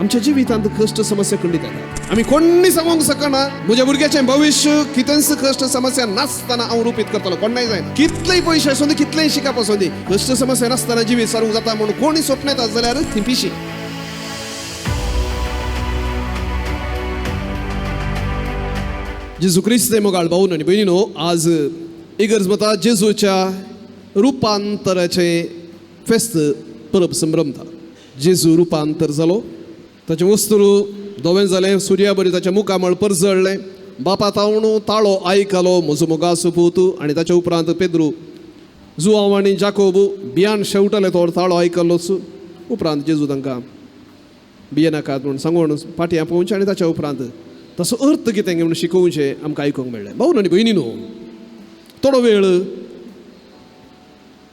आमच्या जिवितांत कष्ट समस्या खंडित येतात. आम्ही कोणी सांगूंक शकना म्हज्या भुरग्याचें भविष्य कितेंच कष्ट समस्या नासतना हांव रूपीत करतलो. कोणाय जायना, कितलेय पयशे आसूं दी, कितलेय शिकप आसूं दी, कष्ट समस्या नासतना जिवीत सारूंक जाता म्हणून कोणी स्वप्न येता जाल्यार ती पिशी. जेजू क्रिस्त मोगाळ भाऊन आनी भयणीनो, आज इगर्ज मता जेजूच्या रुपांतराचे फेस्त परब संभ्रमता. जेजू रुपांतर जालो, ताचे वस्तूर धोवें जालें, सुर्या बरी ताच्या मुखामळ परजळ्ळें, बापा तावणू ताळो आयकलो म्हजो मोगाचो पूत. आनी ताच्या उपरांत पेद्रू जुआंव आनी जाकोब बियान शेवटले तो ताळो आयकलोच. उपरांत जेजू तांकां बिये नाकात म्हूण सांगून फाटयां पोवचें आनी ताच्या उपरांत तसो अर्थ कितें म्हणून शिकोवचें आमकां आयकूंक मेळ्ळें. भाऊ आनी भयणीनो, थोडो वेळ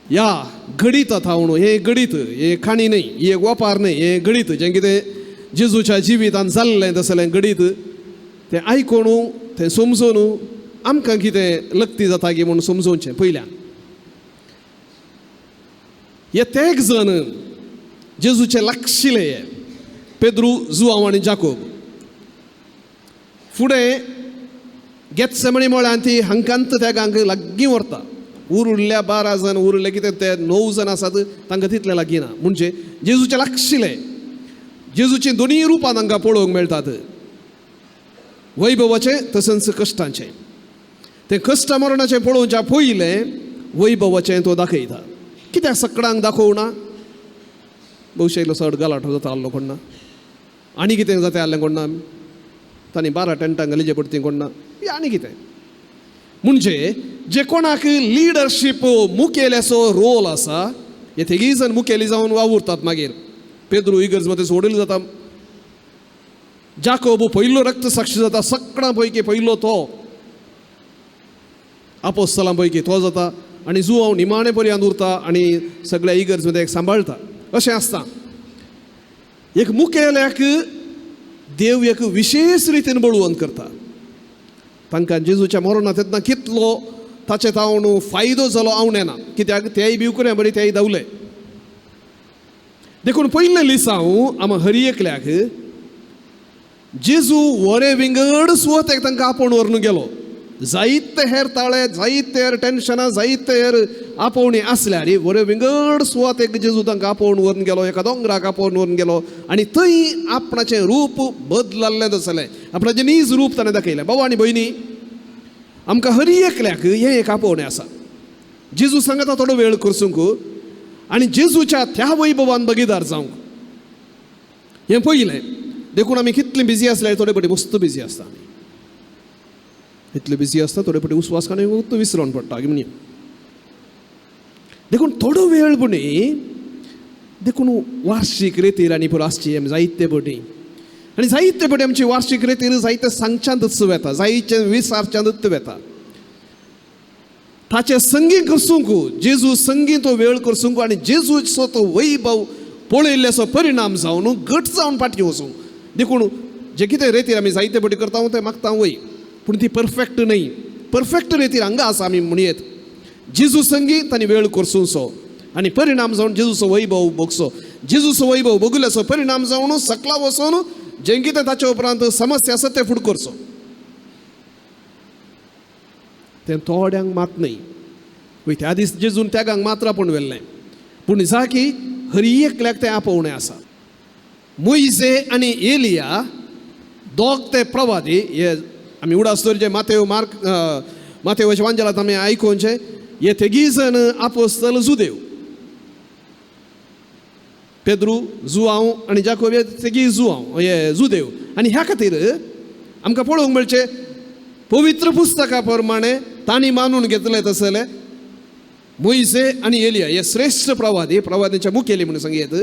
ह्या गणित थावणू, हे गणित, हे खाणी न्हय, हे वापार न्हय, हे गणित जें कितें जेजूच्या जिवितांत जाल्लें तसलें गणित तें आयकून तें समजून आमकां कितें लक्ती जाता की म्हूण समजोवचें. पयल्यान हे तेग जण जेजूचे लागशिले, पेद्रू, जुआंव आनी जाकोब. फुडें गेत्सेमनी म्हळ्यार ती हांकांत तेगांक लागीं व्हरता. उरल्या 12 जण, उरले कितें ते 9 जण आसात तांकां तितले लागीं ना. म्हणजे जेजूचे लागशिले, जेजूची दोनी रुपां तांकां पळोवंक मेळटात, वैभवाचें तसंच कश्टाचें. तें कश्ट मरणाचें पळोवच्या पयलें वैभवाचें तो दाखयता. कित्याक सगळ्यांक दाखोवना? भौशा इल्लो चड गलाटो जाता आसलो कोण ना, आनी कितें जाता आसलें कोण ना, तांणी 12 टेंटां घालीचे पडटी कोण ना, आनी कितें. म्हणजे जे कोणाक लिडरशीप मुखेल्याचो रोल आसा, हे तिगूय जण मुखेली जावन वावुरतात. मागीर पेद्रू इगर्ज मध्ये सोडिल्लो जाता, जाकोब पयलो रक्तसाक्षी जाता, सगळ्यां पैकी पयलो तो, आपोस्तलां पैकी तो जाता, आनी जुआंव निमाणे पर्यंत उरता आनी सगळ्या इगर्ज मध्ये एक सांबाळता. अशें आसता. एक मुखेल्याक देव एक विशेष रितीन बळवंत करता. तांकां जेजूच्या मरणांत येतना कितलो ताचे तावण फायदो जालो आवडना, कित्याक तेय बी उकऱ्या बरी तेय धांवले. देखून पयले लिसांव आमी हर एकल्याक जेजू वरे विंगड सुवात एक तांकां आपोवन व्हरून गेलो. जायते हेर ताळे, जायते हेर टेन्शनां, जायते हेर आपोवणी आसल्यार वरे विंगड सुवात एक जेजू तांकां आपोवन व्हरून गेलो, एका दोंगराक आपोवन व्हरून गेलो. आनी थंय आपणाचें रूप बदलल्लें आसलें, आपणाचें नीज रूप ताणें दाखयलें. भाव आनी भयणी, आमकां हर एकल्याक हें एक आपोवणें आसा. जेजू सांगता थोडो वेळ करसूंक आनी जेजूच्या त्या वैभवान भागीदार जावंक. हें पयलें. देखून आमी कितलीं बिजी आसल्यार थोडे फावटी मस्त बिजी आसता. आमी इतले बिजी आसता, थोडे फावटी उस्वास काडून विसरोन पडटा म्हणून. देखून थोडो वेळ पुणी देखून वार्षिक रेतीर आनी पुरो आसची आमी जायते फावटी. आनी जायते फावटी आमची वार्षिक रेतीर जायते सांगच्यान उत्सव येता, जायते विसारच्यान उत्सव येता. ताचे संगी करसूंक, जेजू संगी तो वेळ करसूंक आनी जेजूचो तो वैभव पळयल्ल्याचो परिणाम जावन घट जावन फाटी वचूंक. देखून जे कितें रेतीर आमी जायते फावटी करता तें मागता वय, पूण ती परफेक्ट न्हय. परफेक्ट रेतीर हांगा आसा आमी म्हणयेत. जेजू संगी तांणी वेळ करसूंचो आनी परिणाम जावन जेजूचो वैभव भोगचो. जेजूचो वैभव भोगल्याचो परिणाम जावन सकला वचून जें कितें ताच्या उपरांत समस्या आसा तें फुडें करचो. तें थोड्यांक मात न्हय. पळय त्या दीस जेजून त्यागांक मात्र आपोवन व्हेल्लें, पूण जा की हर एकल्याक तें आपोवणें आसा. मोइजे आनी एलिया दोग ते प्रवादी, हे आमी उडास्तोरचे माथेवाच्या वांजेलांत आमी आयकोवचे, हे तिगूय जण आपोस्तल जुदेव. पेद्रू, जुआंव आनी जाकोब हे तिगूय हे जुदेव. आनी ह्या खातीर आमकां पळोवंक मेळचें, पवित्र पुस्तका प्रमाणे तांणी मानून घेतले तसले मोइजे आनी एलिया हे श्रेष्ठ प्रवादीच्या मुखेली म्हणून सांगयत.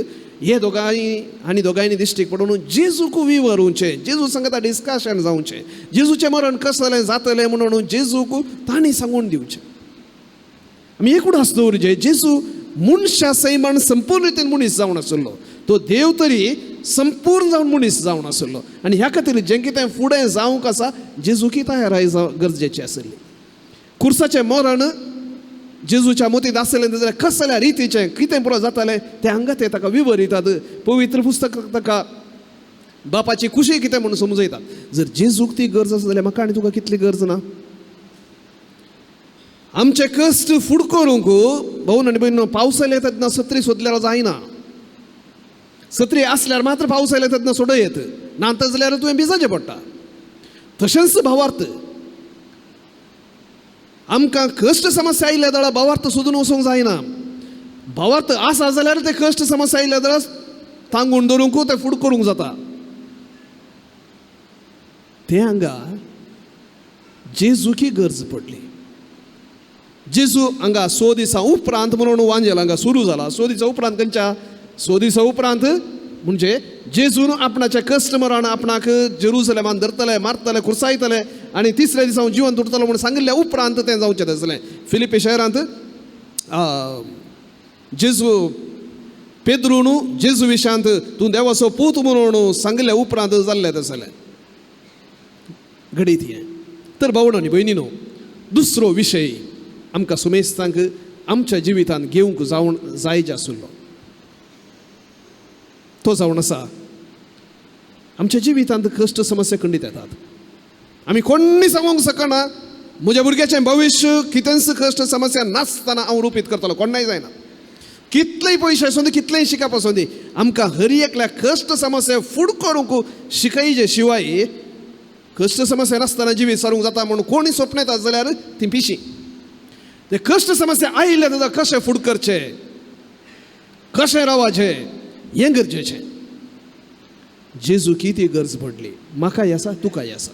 हे दोगांयनी दिश्टीक पडून जेजूक विवरूचें, जेजू सांगता डिस्कशन जावचें, जेजूचें मरण कसलें जातलें म्हणून जेजूक तांणी सांगून दिवचें. आमी एकूच आस दवरचें, जेजू मनशा सैमान संपूर्ण रितीन मनीस जावन आसलो, तो देव तरी संपूर्ण जावन मनीस जावन आसलो. आनी ह्या खातीर जें कितें फुडें जावंक आसा जेजूकी तयाराय गरजेची आसली. खुर्साचें मरण जेजूच्या मतींत आसलें जाल्यार कसल्या रितीचें कितें पुरो जातालें तें हांगा ते ताका विवरितात. पवित्र पुस्तक ताका बापाची खुशी कितें म्हणून समजयतात. जर जेजूक ती गरज आसा जाल्यार म्हाका आनी तुका कितली गरज ना. आमचे कश्ट फुड करूंक भाऊ आनी भयण पावसाळ्यात येता तेन्ना सत्री सोदल्यार जायना. सत्री आसल्यार मात्र पावसाळ्यात येता तेन्ना सोडयत, नात जाल्यार तुवें भिजाचें पडटा. तशेंच भावार्थ आमकां कश्ट समस्या आयल्या जाल्यार भावार्थ सोदून वचूंक जायना. भावार्थ आसा जाल्यार ते कश्ट समस्या आयल्या जाल्यार तांगून धरूंक ते फुड करूंक जाता. ते हांगा जेजूकी गरज पडली. जेजू हांगा 100 दिसां उपरांत म्हणून वांजेल हांगा सुरू जाला. 100 दिसां उपरांत खंयच्या 100 दिसां उपरांत म्हणजे जेजून आपणाचे कश्ट मरण आपणाक जेरुसलेमान धरतले, मारतले, खुर्सायतले आनी तिसऱ्या दिसा जिवंत उरतलो म्हणून सांगिल्ल्या उपरांत तें जावचें आसलें. फिलिपी शहरांत जेजू पेद्रून जेजू विशांत तूं देवाचो पूत म्हणून सांगिल्ल्या उपरांत जाल्लें आसलें घडीत हें. तर भावंडो आनी भयणीनो, दुसरो विशय आमकां सुमेस्तांक आमच्या जिवितांत घेवंक जायचे आसलो. तो जावन आसा आमच्या जिवितांत कश्ट समस्या खंडीत येतात. आमी कोणी सांगूंक शकना म्हज्या भुरग्याचें भविश्य कितेंच कश्ट समस्या नासतना हांव रुपीत करतलो, कोणाय जायना. कितलेय पयशे आसूं दी, कितलेय शिकप आसूं दी, आमकां हर एकल्या कश्ट समस्या फुड करूंक शिकयचे शिवाय कश्ट समस्या नासतना जिवीत सारूंक जाता म्हणून कोणी स्वप्न येतात जाल्यार ती पिशी. ते कश्ट समस्या आयिल्ले जाल्यार कशें फुड करचें, कशें रावचें हें गरजेचें. जेजू किती गरज पडली, म्हाकाय आसा तुकाय आसा.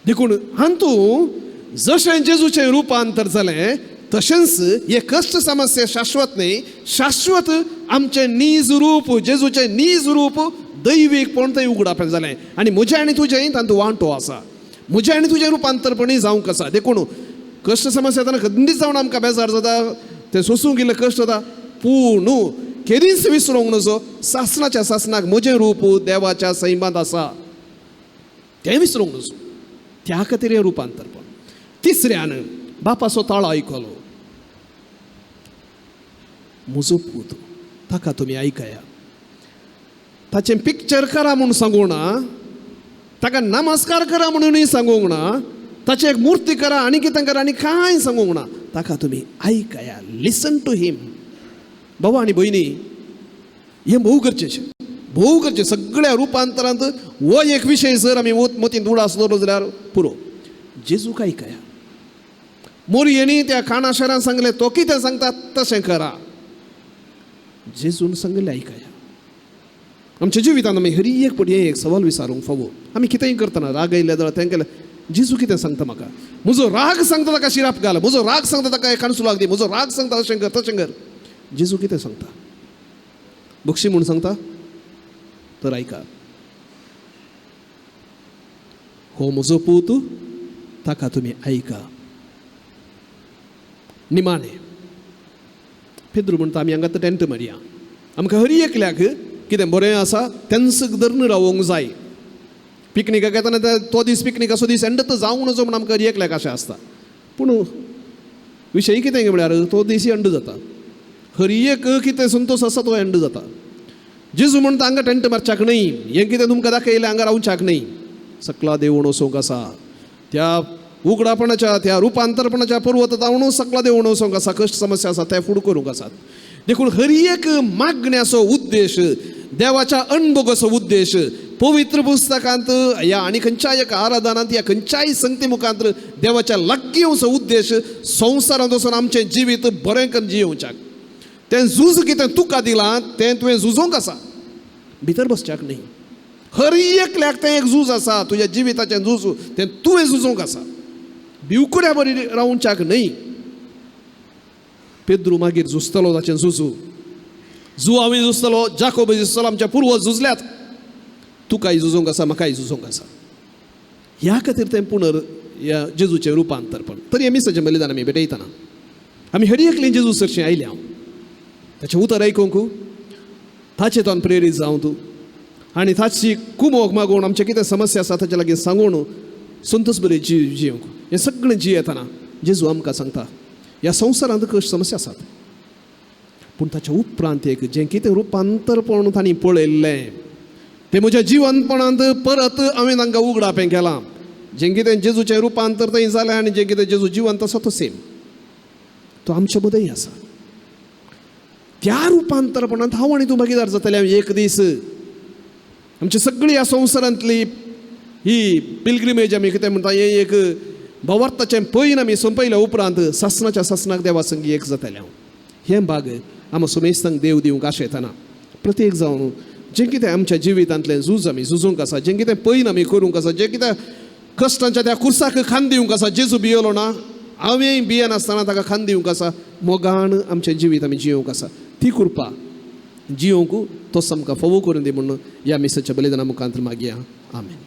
देखून हातूं जशें जेजूचें रुपांतर जालें तशेंच हे कश्ट समस्या शाश्वत न्ही, शाश्वत आमचें नीज रूप, जेजूचें नीज रूप दैवीकपण थंय उगडावप जालें. आनी म्हजें आनी तुजें तातूंत वांटो आसा. म्हजें आनी तुजें रुपांतरपणूय जावंक आसा. देखून कश्ट समस्या येताना खंडीत जावन आमकां बेजार जाता, तें सोंसूंक गेल्लें कश्ट जाता, पूण केदींच विसरूंक नजो सासणाच्या सासणाक म्हजें रूप देवाच्या सैमांत आसा तें विसरूंक नजो. त्या खातीर हें रुपांतरपण. तिसऱ्यान बापाचो ताळो आयकलो. म्हजो पूत ताका तुमी आयकया. ताचें पिक्चर करा म्हणून सांगूंक ना, ताका नमस्कार करा म्हणूनय सांगूंक ना, ताची एक मुर्ती करा आनी कितें करा आनी कांय सांगूंक ना. ताका तुमी आयकया. लिसन टू हिम. भावा आनी भयणी, हें भोव गरजेचें, भोव गरजेचें. सगळ्या रुपांतरांत हो एक विशय जर आमी मतींत उडास दवरलो जाल्यार पुरो. जेजूक आयकया. मोरयेनी त्या काणा शारान सांगलें तो कितें सांगता तशें करा. जेजून सांगलें आयकया. आमच्या जिवितांत आमी हर एक पटी एक सवाल विचारूंक फावो. आमी कितेंय करतना राग आयले जाल्यार तें केलें, जेजू कितें सांगता म्हाका. म्हजो राग सांगता ताका शिराप घाल, म्हजो राग सांगता ताका काणसुलाक दी, म्हजो राग सांगता अशें कर तशें कर. जेजू कितें सांगता? बक्षी म्हूण सांगता? तर आयका. हो म्हजो पूत, ताका तुमी आयका. निमाणें. पेद्रू म्हणटा आमी हांगा टेंट मारया. आमकां हर एकल्याक कितें बरें आसा तेंच धरून रावोंक जाय. पिकनिकाक येताना तो दीस पिकनीक असो दीस एंड जावंक नजो म्हण आमकां एकल्याक अशें आसता. पूण विशय कितें म्हळ्यार तो दीस एंड जाता. हर एक कितें संतोश आसा तो एंड जाता. जेजू म्हणटा हांगा टेंट मारच्याक न्हय, हें कितें तुमकां दाखयलें हांगा रावच्याक न्हय. सकला देवूण वचोंक आसा. त्या उगडापणाच्या, त्या रुपांतरपणाच्या पर्वत जावन सकला देवूण वचोंक आसा. कश्ट समस्या आसा ते फुड करूंक आसात. देखून हर एक मागण्याचो उद्देश, देवाच्या अणभोगाचो उद्देश पवित्र पुस्तकांत या आनी खंयच्याय एका आराधनांत या खंयच्याय संगती मुखांतर देवाच्या लागीं येवचो उद्देश संवसारांत वचून आमचें जिवीत बरें करून जियोवच्याक. तें झूज कितें तुका दिलां तें तुवें झुजोवंक आसा, भितर बसच्याक न्ही. हर एकल्याक तें एक झूज आसा. तुज्या जिविताचें झूज तें तुवें झुजोवंक आसा, भिवकुऱ्या बरी रावच्याक न्हय. पेद्रू मागीर झुजतलो ताचें झुजू. जुआवी झुजतलो, जाकोब झुजतलो, आमच्या पुर्वज झुजल्यात. तुकाय झुजोवंक आसा, म्हाकाय झुजोवंक आसा. ह्या खातीर तें पुनर ह्या जेजूचें रुपांतरपण. तरी आमी सजे बलिदान आमी भेटयतना आमी हर एकलें जेजू सरशीं आयले. हांव ताचें उतर आयकूंक, ताचे तोन प्रेरीत जावं तूं आनी ताची कुमोग मागून आमचे कितें समस्या आसा ताचे लागीं सांगून संतोश बरें जियोंक. हें सगळें जियेतना जेजू आमकां सांगता ह्या संवसारांत कश्ट समस्या आसात, पूण ताच्या उपरांत एक जें कितें रुपांतरपण तांणी पळयल्लें तें म्हज्या जिवनपणांत परत हांवें तांकां उगडापें केलां. जें कितें जेजूचें रुपांतर थंय जालें आनी जें कितें जेजू जिवंत आसा तो सेम तो आमचे मदींय आसा. त्या रुपांतरपणांत हांव आनी तूं भागीदार जातले एक दीस. आमची सगळी ह्या संवसारांतली ही पिलग्रिमेज आमी कितें म्हणटा हें एक भवार्थाचें पैन आमी संपयल्या उपरांत सासणाच्या सासणाक देवा संगी एक जातले हांव. हें भाग आमी सुमेस्तांक देव दिवंक आशयतना प्रत्येक जावन जें कितें आमच्या जिवितांतलें झूज आमी झुजूंक आसा, जें कितें पैन आमी करूंक आसा, जें कितें कश्टांच्या त्या कुर्साक खांद दिवंक आसा, जेजू भियेलो ना हांवें भियेनासतना ताका खांद दिवंक आसा, मोगान आमचें जिवीत आमी जियोंक आसा. ती कृपा जियोंक तोच आमकां फोव करून दी म्हणून ह्या मिसाच्या बलिदाना मुखांतर मागया. आमेन.